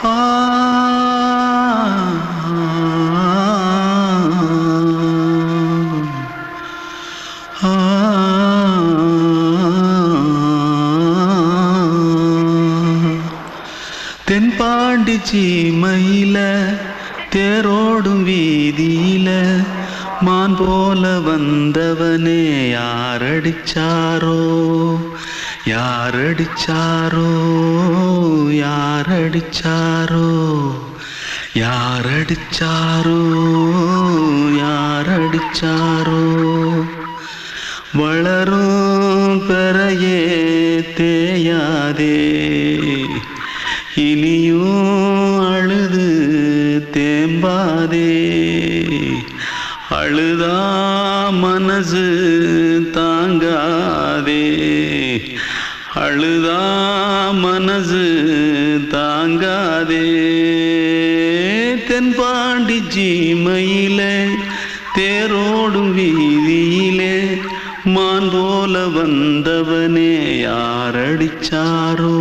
ஆ தென்பாண்டி சீமையில தேரோடும் வீதியில மான் போல வந்தவனே யாரடிச்சாரோ யாரடிச்சாரோ யாரடிச்சாரோ யாரடிச்சாரோ யாரடிச்சாரோ வளரும் பெறையே தேயாதே இனியும் அழுது தேம்பாதே அழுதா மனசு தாங்காதே அழுதா மனசு தாங்காதே தென்பாண்டி சீமையிலே தேரோடும் வீதியிலே மான் போல வந்தவனே யாரடிச்சாரோ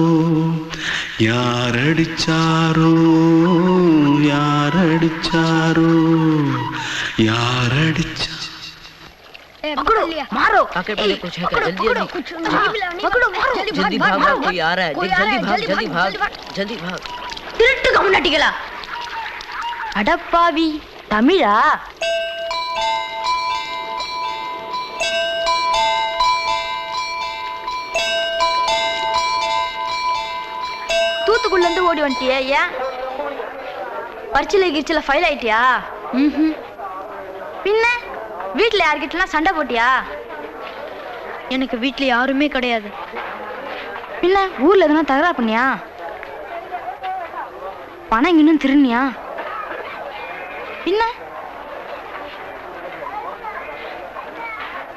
யாரடிச்சாரோ யாரடிச்சாரோ यारडिचा पकड़ो मारो आके पहले कुछ है क्या जल्दी पकड़ो मारो जल्दी भाग कोई आ रहा है जल्दी भाग திருட்டு கம்முனட்டிகளா அடப்பாவி தமிழா தூத்துக்குள்ள இருந்து ஓடி வந்துட்டியா ஏன் பரிச்சையில கிரிச்சில ஃபைல் ஆயிட்டியா பின்ன வீட்டுல யார்கிட்டலாம் சண்டை போட்டியா எனக்கு வீட்டுல யாருமே கிடையாது பின்ன ஊர்ல எதுனா தகராறு பண்ணியா பணம் இன்னும் திருநியா பின்ன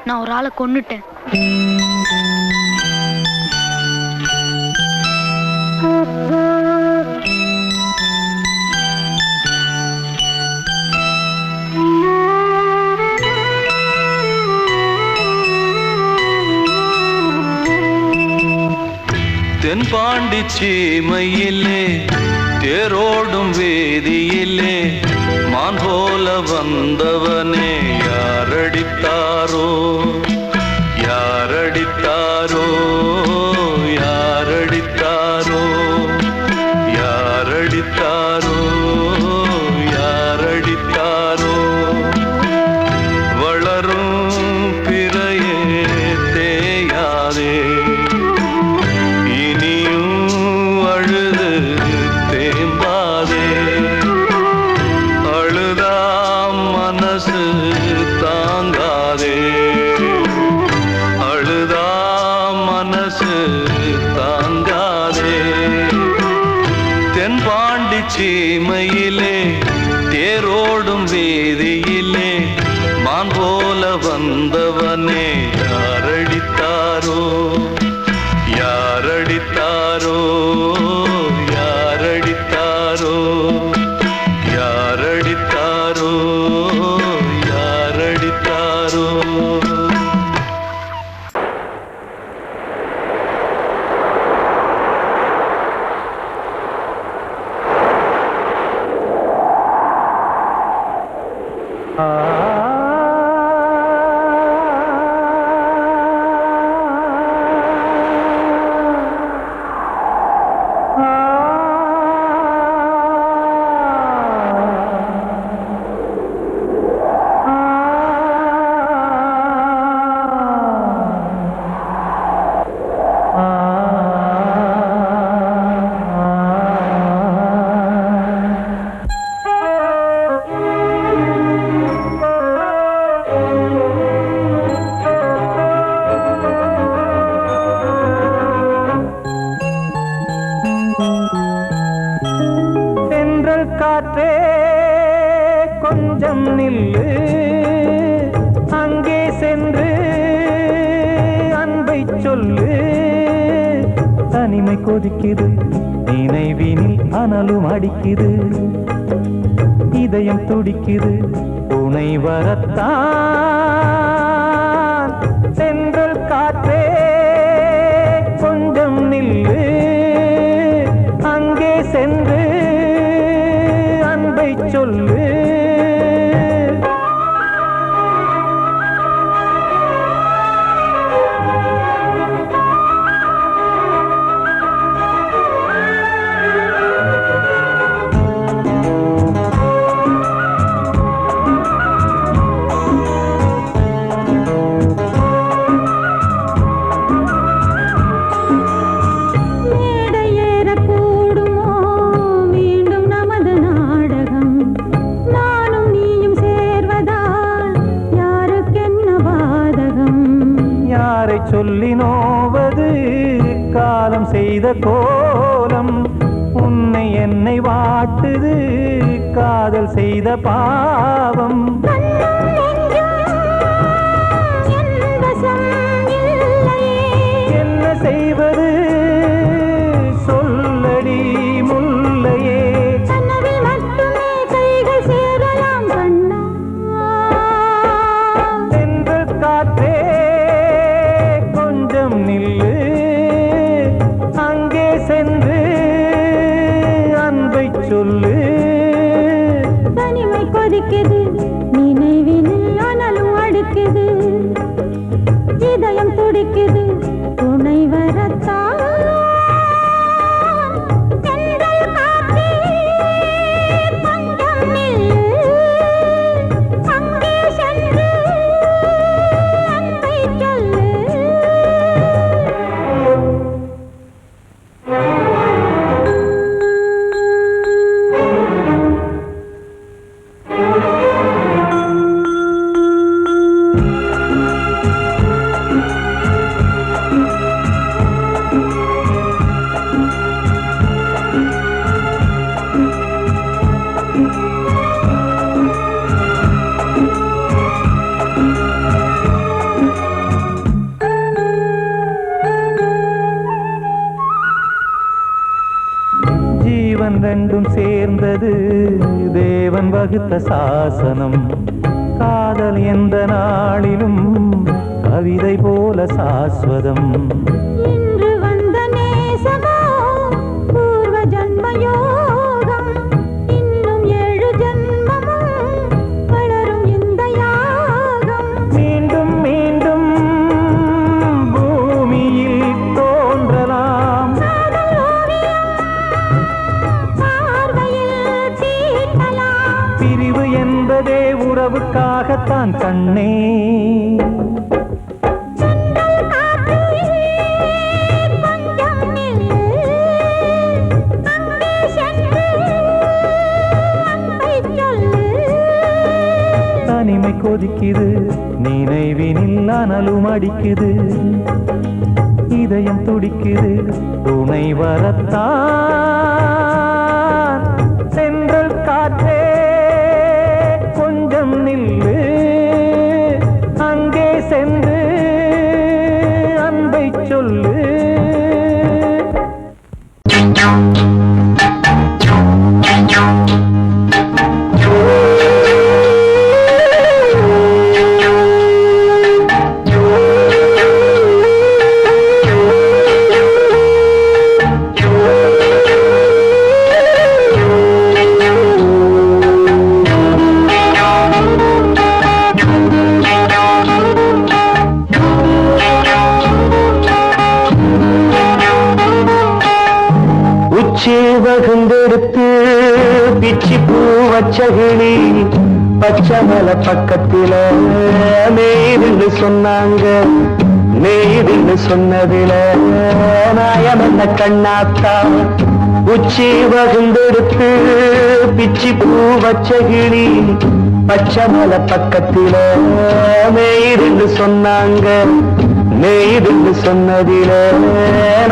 நான் ஒரு ஆளை கொன்னுட்டேன் தென்பாண்டி சீமையிலே தேரோடும் வேதியிலே மான் போல வந்தவனே யாரடித்தாரோ யாரடித்தாரோ யாரடித்தாரோ யாரடித்தாரோ யாரடித்தாரோ வளரும் பிறையே தேயாதே தென்பாண்டி சீமையிலே தேரோடும் வேதியிலே மான் போல வந்தவனே யாரடித்தாரோ யாரடித்தாரோ யாரடித்தாரோ யாரடித்தாரோ யாரடித்தாரோ காற்றே கொஞ்சம் நில்லு அங்கே சென்று அன்பை சொல்லு தனிமை கொதிக்குது நினைவினில் அனலும் அடிக்குது இதயம் துடிக்குது துணை வரத்தான் சென்றல் காற்றே கொஞ்சம் நில்லு அங்கே சென்று செய்த கோலம் உன்னை என்னை வாட்டுது காதல் செய்த பாவம் என்ன செய்வது சொல்லடி முல்லையே சென்று காற்றே கொஞ்சம் நில்லு அங்கே சென்று அன்பை சொல்லு தனிமை கொதிக்குது நினைவினில் அனலும் அடுக்குது இதயம் துடிக்குது துணை வரத்தான் ஜீவன் ரெண்டும் சேர்ந்தது தேவன் வகுத்த சாசனம் காதல் எந்த நாளிலும் கவிதை போல சாஸ்வதம் இன்று வந்த நேசமோ பூர்வ ஜன்மயோகம் இன்னும் 7 ஜன்மமும் வளரும் இந்த யாகம் மீண்டும் மீண்டும் பூமியில் தோன்றலாம் பிரிவு என்பதே உறவுக்காகத்தான் கண்ணே தனிமை கொதிக்குது நினைவினில் அனலும் அடிக்குது இதயம் துடிக்குது துணை வரத்தான் சென்றல் காற்றே கொஞ்சம் நில்லு அங்கே சென்று அன்பை சொல்லு வகுந்தெடுத்து பிச்சி பூ வச்சகிளி பச்சமல பக்கத்தில மேய்துன்னு சொன்னாங்க மேய்துன்னு சொன்னதில நாயம் என்ன கண்ணாத்தா உச்சி வகுந்தெடுத்து பிச்சி பூ வச்சகிளி பச்சமல பக்கத்தில மேய்துன்னு சொன்னாங்க மேய்துன்னு சொன்னதில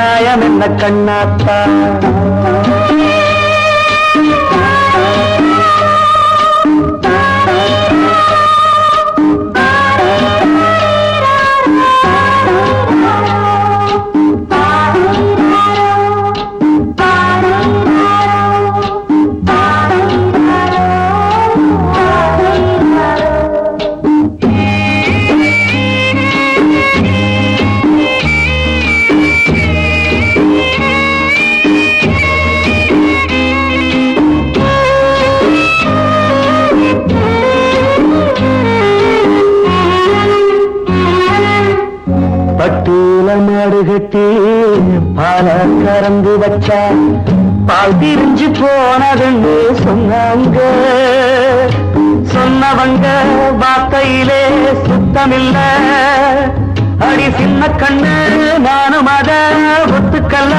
நாயம் என்ன கண்ணாத்தா மாடுகட்டி பால கறந்து வச்சா பால் திரிஞ்சு போனதுன்னு சொன்னாங்க சொன்னவங்க வார்த்தையிலே சுத்தமில்ல அடி சின்ன கண்ணு நானும் அத ஒத்துக்கல்ல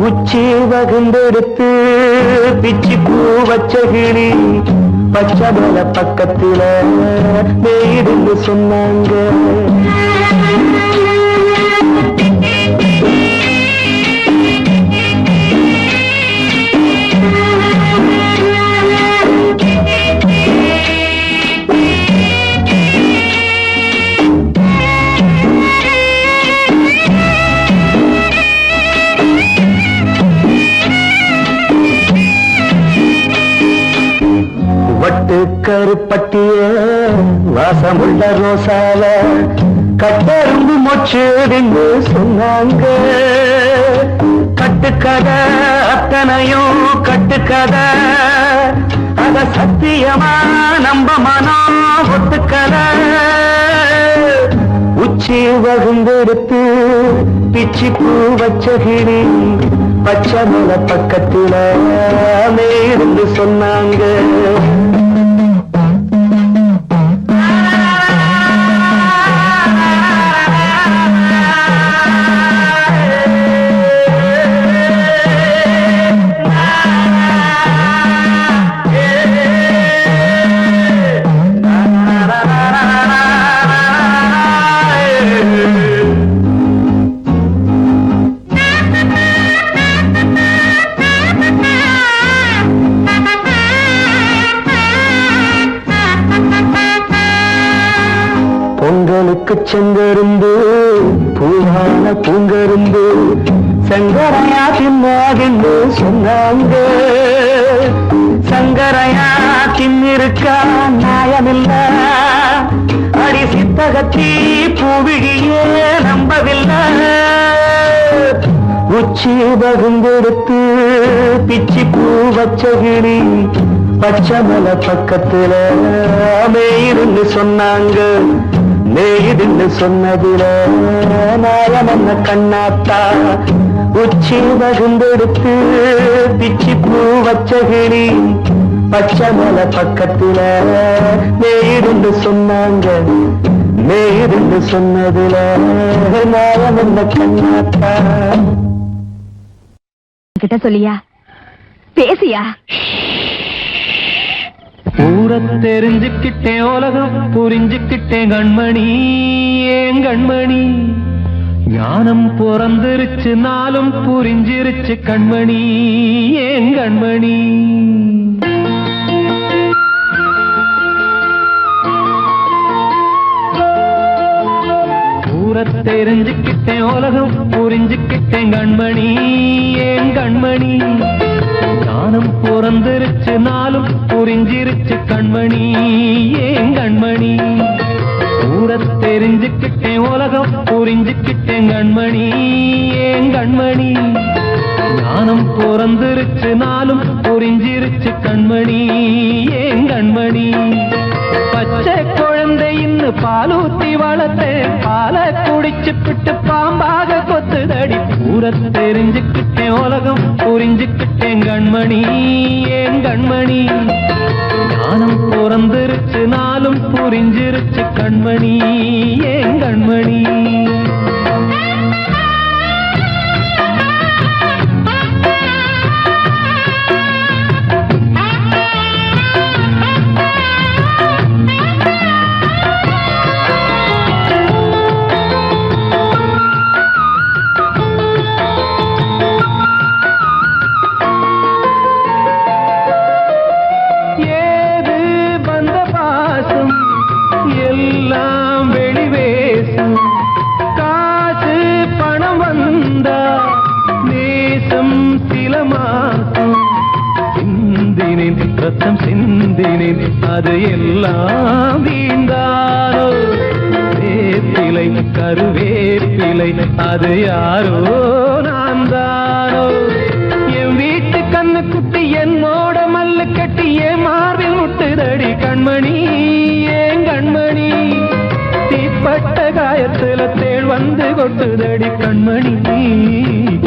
உச்சி வகுந்தெடுத்து பிச்சி பூ வச்ச கிளி பச்சமல பக்கத்தில மேய்துன்னு சொன்னாங்க கட்டு கருப்பட்டிய வாசமுள்ள ரோசால கட்டெரும்பு மொச்சுடுன்னு சொன்னாங்க. கட்டுக்கதை அத்தனையும் கட்டுக்கதை, அத சத்தியமா நம்ப மனம் ஒத்துக்கதை. உச்சி வகுந்தெடுத்து பிச்சி பூ வச்ச கிளி பச்சை மலை பக்கத்துல இருந்து சொன்னாங்க. பொங்கலுக்கு செங்கருந்து பூவான பூங்கருந்து சங்கரையா தின்னாகின்னு சொன்னாங்க. சங்கரையா தின்னிருக்கா நியாயமில்ல, அடி சித்தகத்தி பூவிழியே நம்பவில்லை. உச்சி பகுந்தெடுத்து பிச்சி பூ வச்ச கிளி பச்சை மலை பக்கத்துல மேயிருந்து சொன்னாங்க. மேயிருந்து சொன்னதுல நாயம் என்ன கண்ணாத்தா. உச்சி பகுந்தெடுத்து பிச்சி பூ வச்ச கிளி பச்சை மலை பக்கத்துல மேயிருந்து சொன்னாங்க. மேயிருந்து சொன்னதுல நாயம் என்ன கண்ணாத்தா. கிட்ட சொல்லியா பேசியா? ஊரை தெரிஞ்சுக்கிட்டேன், உலகம் புரிஞ்சுக்கிட்டேன் கண்மணி, ஏன் கண்மணி. ஞானம் பிறந்திருச்சு, நாளும் புரிஞ்சிருச்சு கண்மணி, ஏன் கண்மணி. ஊரை தெரிஞ்சுக்கிட்டேன், உலகம் புரிஞ்சுக்கிட்டேன் கண்மணி, ஏன் கண்மணி. ஞானம் பிறந்திருச்சு, நாளும் புரிஞ்சிருச்சு கண்மணி, ஏன் கண்மணி. ஊரை தெரிஞ்சுக்கிட்டேன், உலகம் புரிஞ்சுக்கிட்டேன் கண்மணி, ஏன் கண்மணி. ஞானம் பிறந்திருச்சு, நாளும் புரிஞ்சிருச்சு கண்மணி, ஏன் கண்மணி. பச்சை குழந்தை இன்னும் பாலூத்தி வளர்த்தேன், பாலை குடிச்சு பிட்டு பாம்பாக கொத்துதடி. ஊரை தெரிஞ்சுக்கிட்டேன், உலகம் புரிஞ்சுக்கிட்டேன் கண்மணி, ஏன் கண்மணி. ஞானம் பிறந்திருச்சு, நாளும் புரிஞ்சிருச்சு கண்மணி, ஏன் கண்மணி. ரத்தம் சிந்தினேன், அது எல்லாம் வீந்தாரோ. வேப்பிலை கருவேப்பிலை, அது யாரோ நான் தானோ. என் வீட்டு கண்ணு குட்டி என்னோட மல்லு கட்டி என் மார்பில் முட்டுதடி கண்மணி, ஏன் கண்மணி. தீப்பட்ட காயத்துல தேள் வந்து கொட்டுதடி கண்மணி,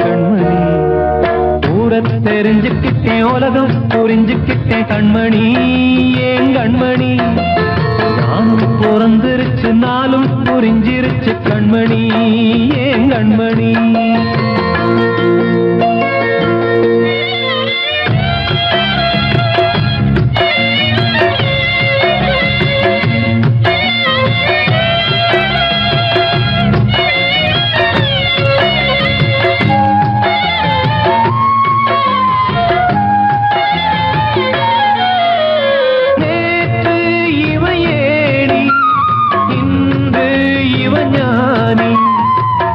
கண்மணி. ஊரை தெரிஞ்சுக்கிட்டேன், உலகம் புரிஞ்சுக்கிட்டேன் கண்மணி, ஏன் கண்மணி. நானும் பிறந்திருச்சு, நாளும் புரிஞ்சிருச்சு கண்மணி, ஏன் கண்மணி.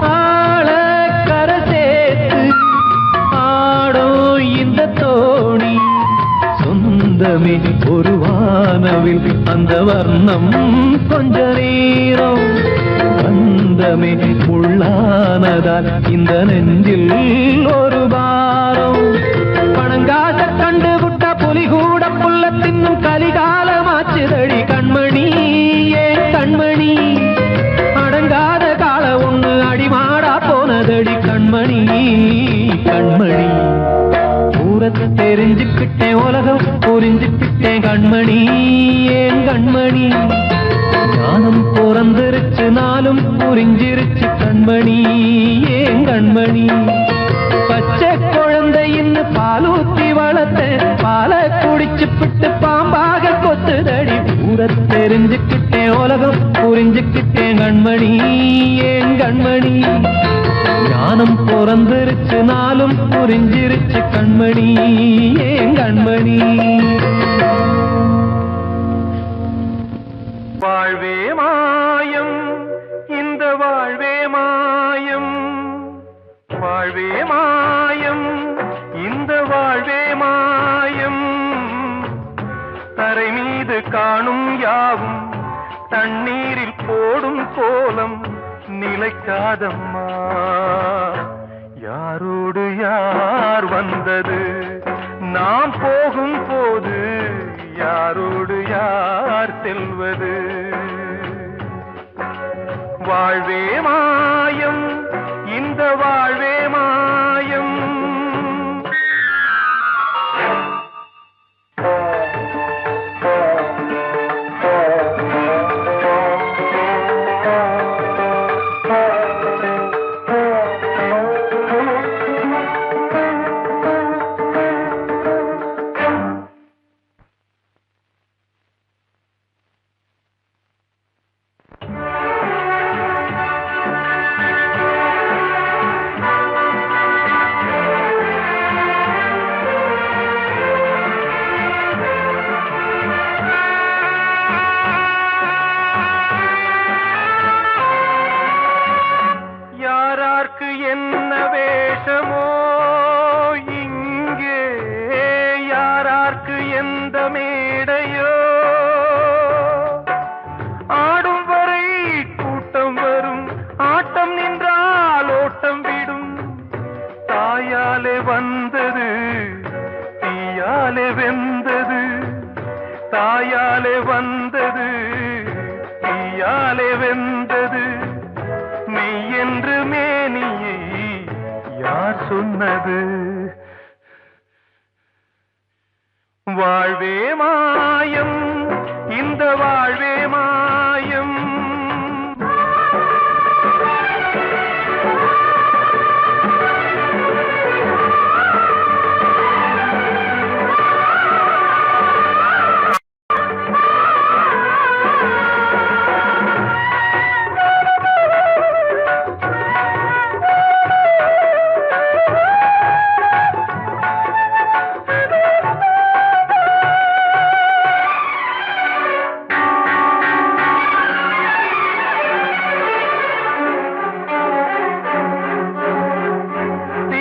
ஆள கரை சேர்த்து அந்த வர்ணம் கொஞ்ச நேரம் பந்தமே உள்ளானதால் இந்த நெஞ்சில் ஒரு பாரம் பணங்காச கண்டு விட்ட புலி கூட புல்ல தின்னும் கலிகாலமாச்சுதடி கண்மணி ஏன் கண்மணி அடங்காத கால ஒண்ணு அடிமாடா போனதடி கண்மணி கண்மணி ஊரத்தை தெரிஞ்சுக்கிட்டேன் உலகம் புரிஞ்சுக்கிட்டேன் கண்மணி ஏன் கண்மணி ஞானம் பிறந்திருச்சு நாளும் புரிஞ்சிருச்சு கண்மணி ஏன் கண்மணி பச்சை குழந்தை இன்னும் பாலூத்தி வளர்த்த பால குடிச்சு பிட்டு பாம்பாக கொத்துதடி ஊரை தெரிஞ்சுக்கிட்டேன் உலகம் புரிஞ்சுக்கிட்டேன் கண்மணி ஏன் கண்மணி ஞானம் பிறந்திருச்சு நாளும் புரிஞ்சிருச்சு கண்மணி ஏன் கண்மணி வாழ்வே மாயம் இந்த வாழ்வே மாயம் வாழ்வே மாயம் இந்த வாழ்வே மாயம் தரை மீது காணும் யாவும் தண்ணீரில் போடும் கோலம் நிலைக்காதம்மா யாரோடு யார் வந்தது நாம் போகும் போது யாரோடு யார் செல்வது வாழ்வே மாயம் இந்த வாழ்வே மாயம் என்ன வேஷமோ இங்கே யாரார்க்கு எந்த மேடையோ ஆடும் வரை கூட்டம் வரும் ஆட்டம் நின்றால் ஓட்டம் விடும் தாயாலே வந்தது தீயாலே வெந்தது தாயாலே வந்தது தீயாலே வெந்தது மெய் என்று மேனியை யார் சொன்னது வாழ்வே மாயம் இந்த வாழ்வே மாயம்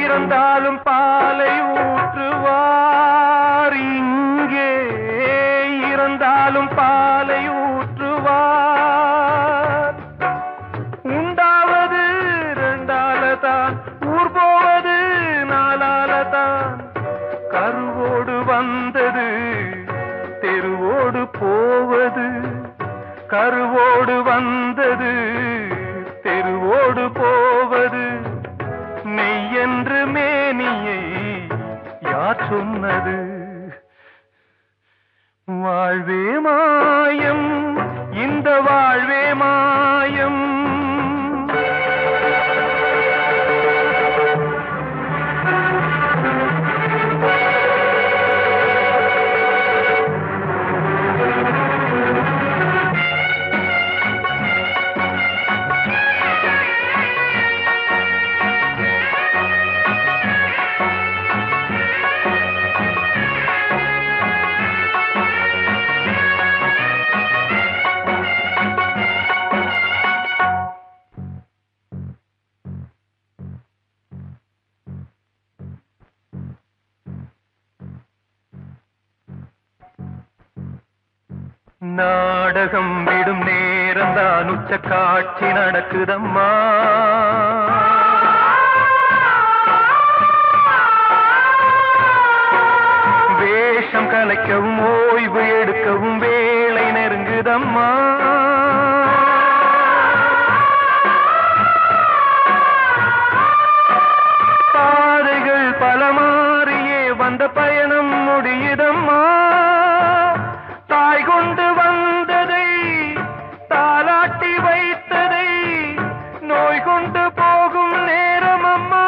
இறந்தாலும் பாலை ஊற்றுவார் இங்கே இறந்தாலும் பாலை ஊற்றுவார் உண்டாவது ரெண்டாலதான் ஊர் போவது நாலாலதான் கருவோடு வந்தது தெருவோடு போவது கருவோடு வந்தது தெருவோடு போவது மெய் என்று மேனியை யார் சொன்னது வாழ்வே மாயம் இந்த வாழ்வே மாயம் நாடகம் விடும் நேரம் தான் உச்ச காட்சி நடக்குதம்மா. வேஷம் கலைக்கவும் ஓய்வு எடுக்கவும் வேளை நெருங்குதம்மா. பாதைகள் பல மாறியே வந்த பயணம் முடியுதம்மா. தாய் கொண்டு வந்ததை தாலாட்டி வைத்ததை நோய் கொண்டு போகும் நேரம் அம்மா.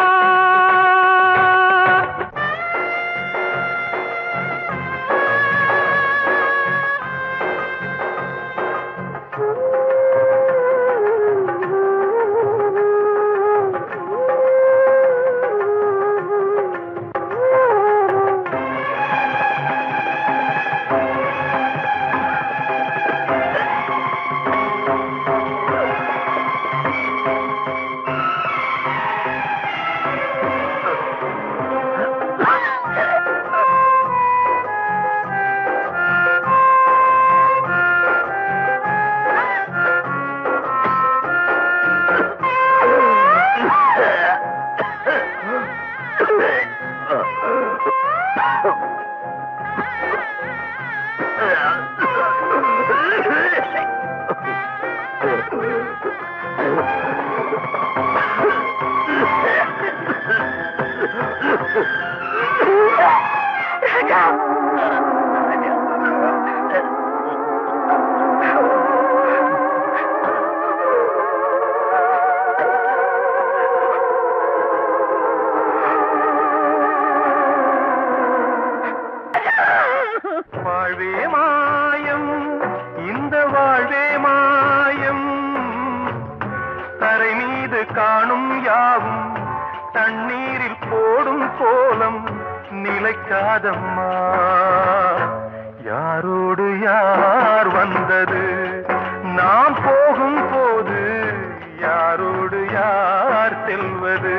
வாழ்வே மாயம், இந்த வாழ்வே மாயம். தரை மீது காணும் யாவும் தண்ணீரில் போடும் கோலம் நிலைக்காதம்மா. யாரோடு யார் வந்தது நாம் போகும் போது, யாரோடு யார் செல்வது.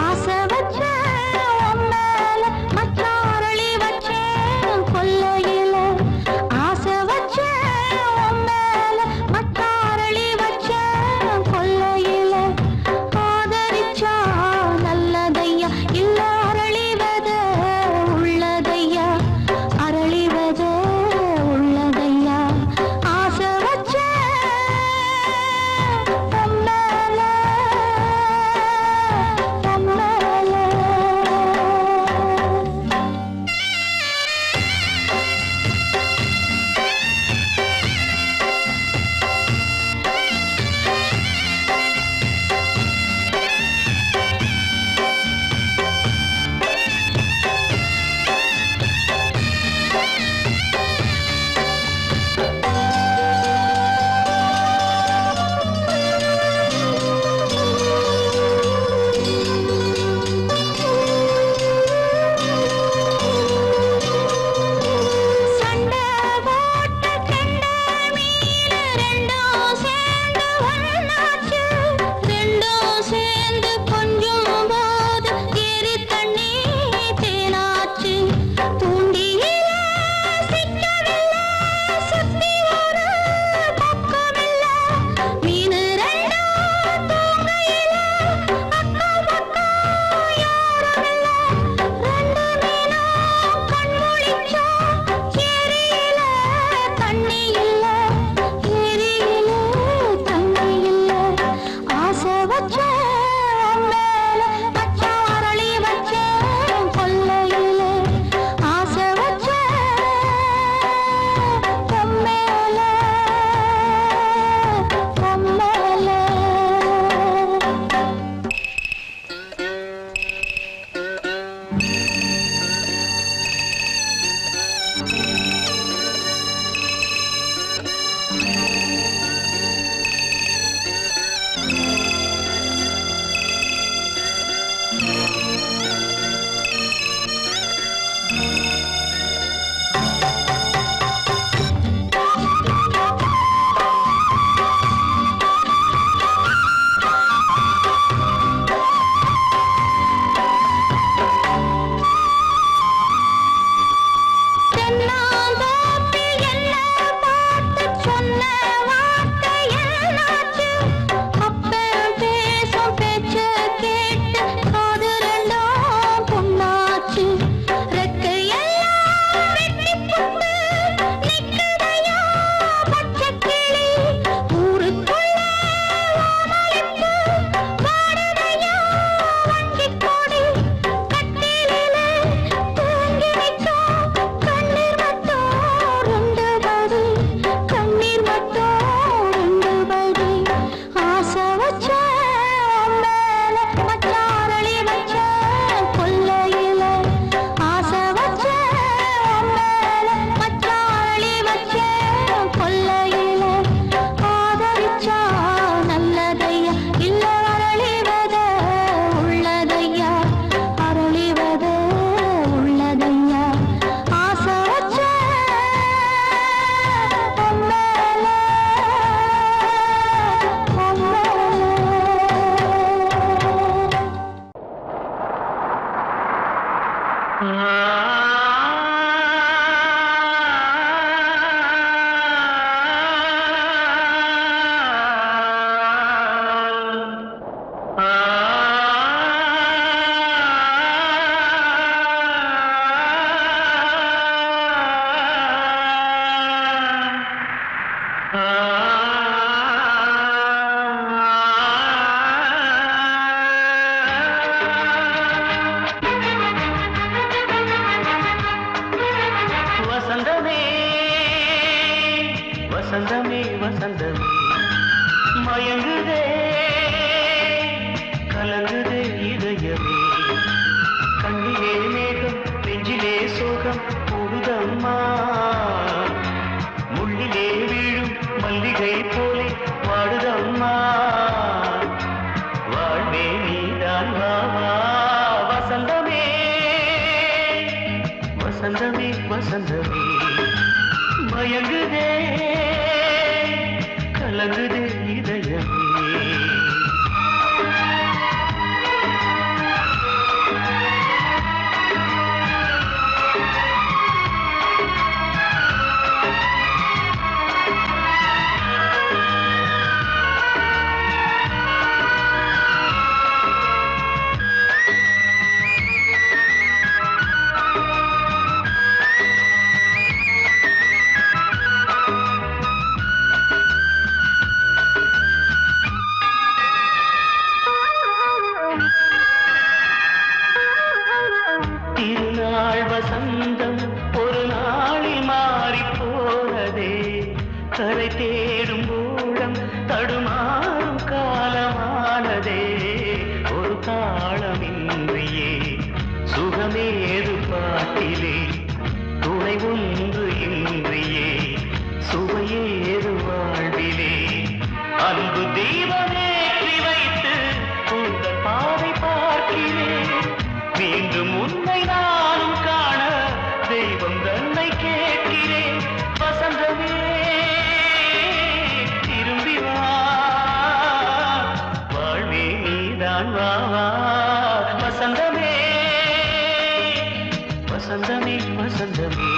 ஆசை வசந்தமே வசந்தமே வசந்தமே மயங்குதே கலங்குதே இதயமே கண்ணிலே மேகம் நெஞ்சிலே சோகம் கூடுதம்மா முள்ளிலே வீழும் மல்லிகை போலே வாடுதம்மா வாழ்வே நீதான் வாவா வசந்தமே வசந்தமே வசந்தமே மயங்குதே கலங்குதே இதயமே திருநாள் வசந்தம் ஒரு நாளில் மாறி போனதே கரை தேடும் ஊழம் தடுமாறும் காலமானதே ஒரு தாளமின்றியே சுகமேது பாட்டிலே துணை ஒன்று இன்றியே சுவையேது வாழ்விலே அன்பு தீபமேற்றி வைத்து உங்கள் பாதை பார்க்கிறேன் மீண்டும் உன்னை நானும் காண தெய்வம் தன்னை கேட்கிறேன் வசந்தமே திரும்பி வா வாழ்வே நீதான் வா வா வசந்தமே வசந்தமே வசந்தமே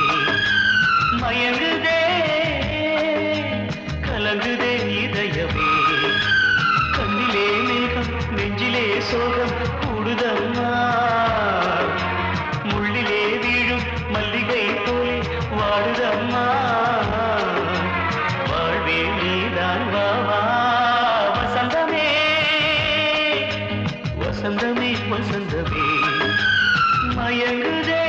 மயங்குதே கலங்குதே இதயமே கண்ணிலே மேகம் நெஞ்சிலே சோகம் கூடுதம்மா முள்ளிலே வீழும் மல்லிகை போலே வாடுதம்மா வாழ்வே நீதான் வா வா வசந்தமே வசந்தமே வசந்தமே மயங்குதே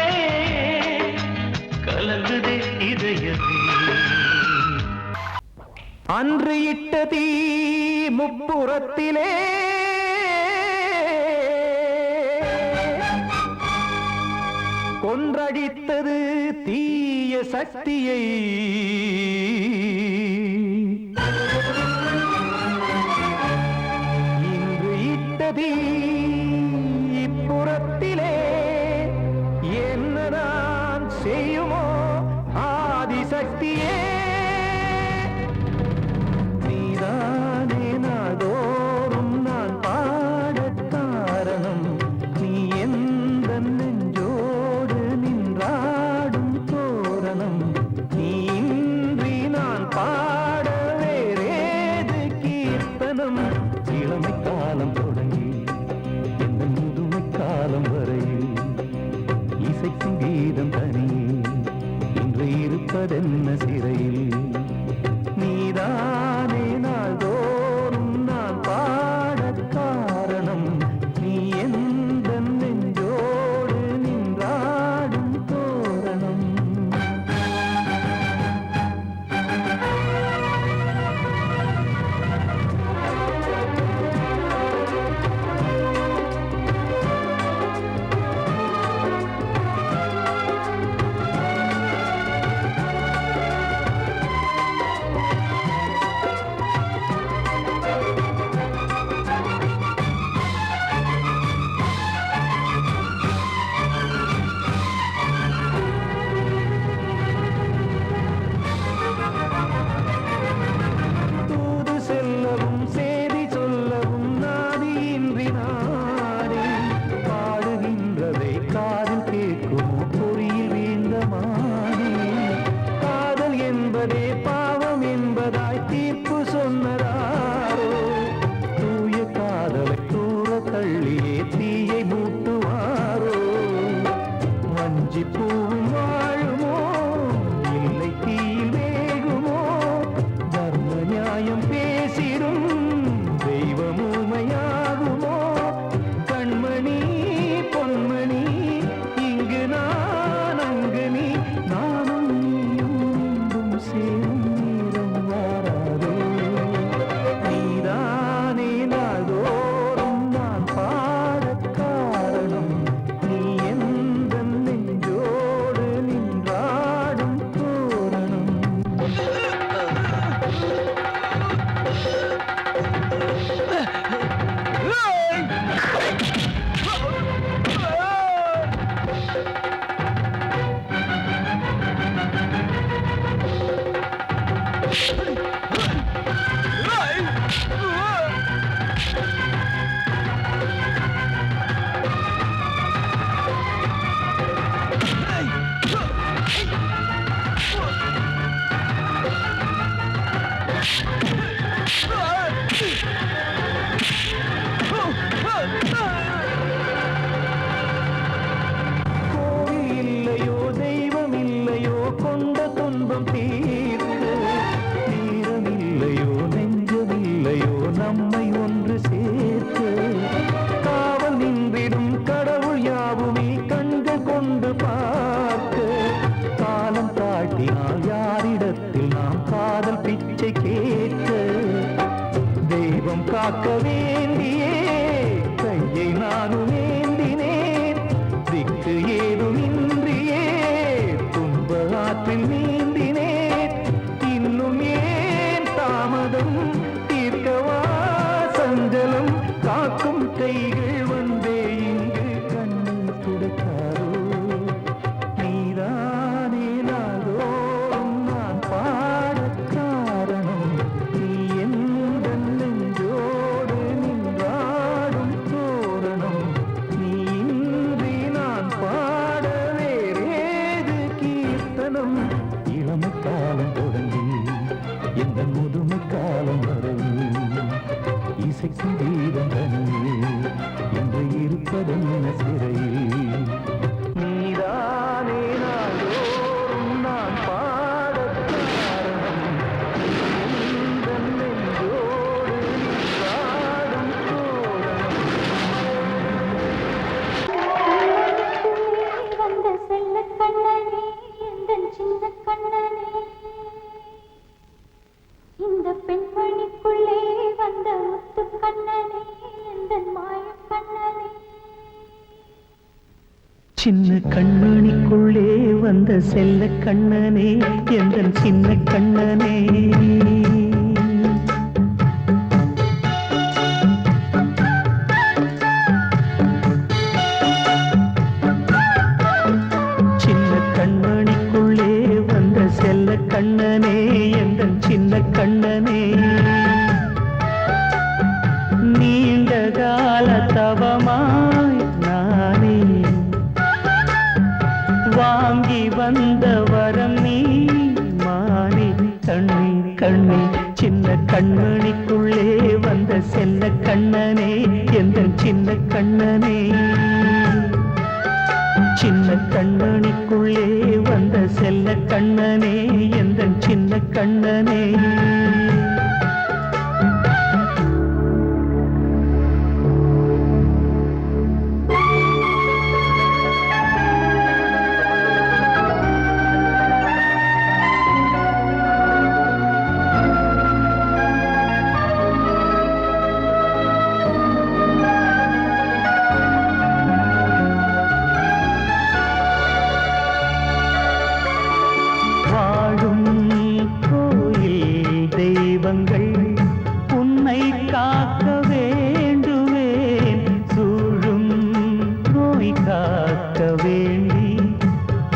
கலங்குதே இதயமே அன்று இட்ட தீ முப்புறத்திலே கொன்றடித்தது தீய சக்தியை இன்று இட்ட தீ இப்புறத்திலே என்னதான் செய்யுமோ ஆதிசக்தியே நீதானே நாள்தோறும் நான் பாடக் காரணம் நீ எந்த நெஞ்சோடு நின்றாடும் தோரணம் நீ இன்றி நான் பாட வேறேது கீர்த்தனம் இளமை காலம் தொடங்கி எந்த முதுமை காலம் வரையில் இசைக்கும் கீதம் தனியே இன்று இருப்பதென்ன சிறையில் நீதானே நாள்தோறும் நான் பாடக் காரணம் நீ எந்த நெஞ்சோடு நின்றாடும் தோரணம் கோவில் இல்லையோ தெய்வம் இல்லையோ கொண்ட துன்பம் தீர்க்க நேரம் இல்லையோ நெஞ்சமில்லையோ நம்மை ஒன்று சேர்க்க காவல் நின்றிடும் கடவுள் யாவுமே கண்கள் கொண்டு பார்க்க காலம் தாட்டினால் யாரிடத்தில் நாம் காதல் பிச்சை கேட்க தெய்வம் காக்க வேண்டியே கையை நானும் ஏந்தினேன் திக்கு ஏதுமின்றியே துன்ப ஆற்றில் நீந்தினேன் இன்னும் ஏன் தாமதம் தீர்க்கவா சஞ்சலம் காக்கும் கைகள் வந்தே இங்கு கண்ணீர் துடைக்காரோ நீதானே நாளோறும் நான் பாடக் காரணம் நீ எந்த நெஞ்சோடு நின்றாடும் தோரணம் நீ இன்றி நான் பாட வேறேது கீர்த்தனம் இளமை காலம் தொடங்கி எந்த முதுமை காலம் வரை இசைக்கும் வீரம் தனியே என்று இருப்பதென்ன சிறையில் நீதானே நாளோறும் நான் பாடக் காரணம் எந்த நெஞ்சோடு நின்றாடும் தோரணம் வந்த செல்ல கண்ணனே எந்தன் சின்ன கண்ணனே இந்த பெண்மணிக்குள்ளே வந்த முத்து கண்ணனே எந்தன் மாய கண்ணனே சின்ன கண்மணிக்குள்ளே வந்த செல்ல கண்ணனே எந்தன் சின்ன கண்ணனே சின்ன கண்மணிக்குள்ளே வந்த செல்ல கண்ணனே எந்தன் சின்ன கண்ணனே நீண்ட கால தவமாய் நானே வாங்கி வந்த வரம் நீ மானே கண்ணே கண்ணே சின்ன கண்மணிக்குள்ளே வந்த செல்ல கண்ணனே எந்தன் சின்ன கண்ணனே சின்ன கண்மணிக்குள்ளே வந்த செல்ல கண்ணனே எந்தன் சின்ன கண்ணனே வாழும் கோயில் தெய்வங்கள் உன்னை காக்க வேண்டுவேன் சூழும் நோய் காக்க வேண்டி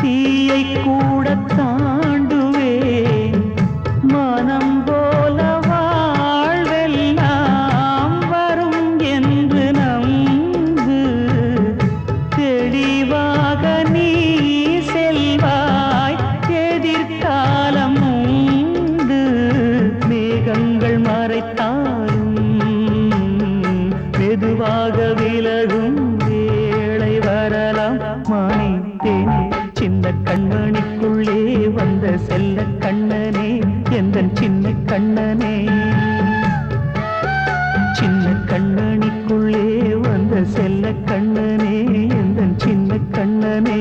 தீயை கூட தாண்டுவேன் மனம் போல வாழ்வெல்லாம் வரும் என்று நம்பு தெளிவாக நீ செல்வாய் எதிர்காலம் உண்டு மேகங்கள் மறைத்தாலும் மெதுவாக விலகும் வேளை வரலாம் மானித்தேனே சின்ன கண்மணிக்குள்ளே வந்த செல்ல கண்ணனே எந்தன் சின்ன கண்ணனே சின்ன கண்ணனிக்குள்ளே வந்த செல்ல கண்ணனே எந்தன் சின்ன கண்ணனே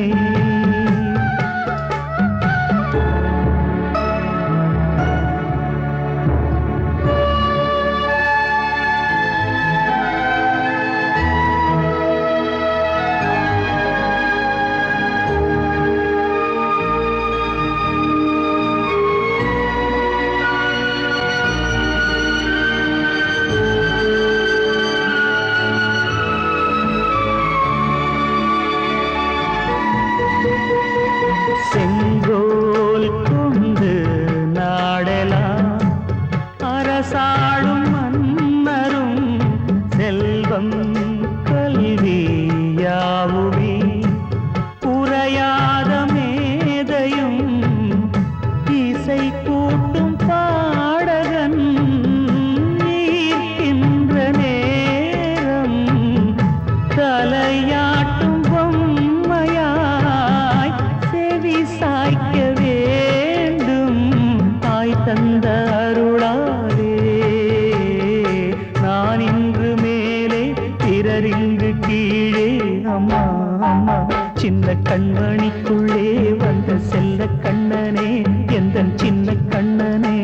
கண்மணிக்குள்ளே வந்த செல்ல கண்ணனே எந்தன் சின்ன கண்ணனே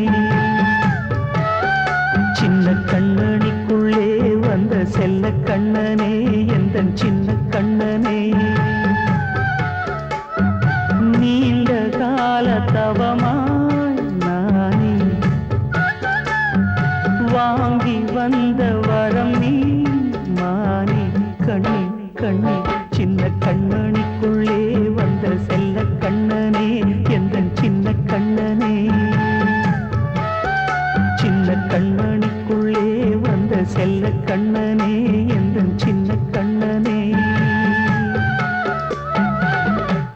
சின்ன கண்ணனிக்குள்ளே வந்த செல்ல கண்ணனே எந்தன் சின்ன கண்ணனே நீண்ட கால தவமாய் நானே வாங்கி வந்த வரம் நீ மானே கண்ணே கண்ணே சின்ன கண்ணனிக்குள்ளே வந்த செல்ல கண்ணனே எந்தன் சின்ன கண்ணனே சின்ன கண்ணனிக்குள்ளே வந்த செல்ல கண்ணனே எந்தன் சின்ன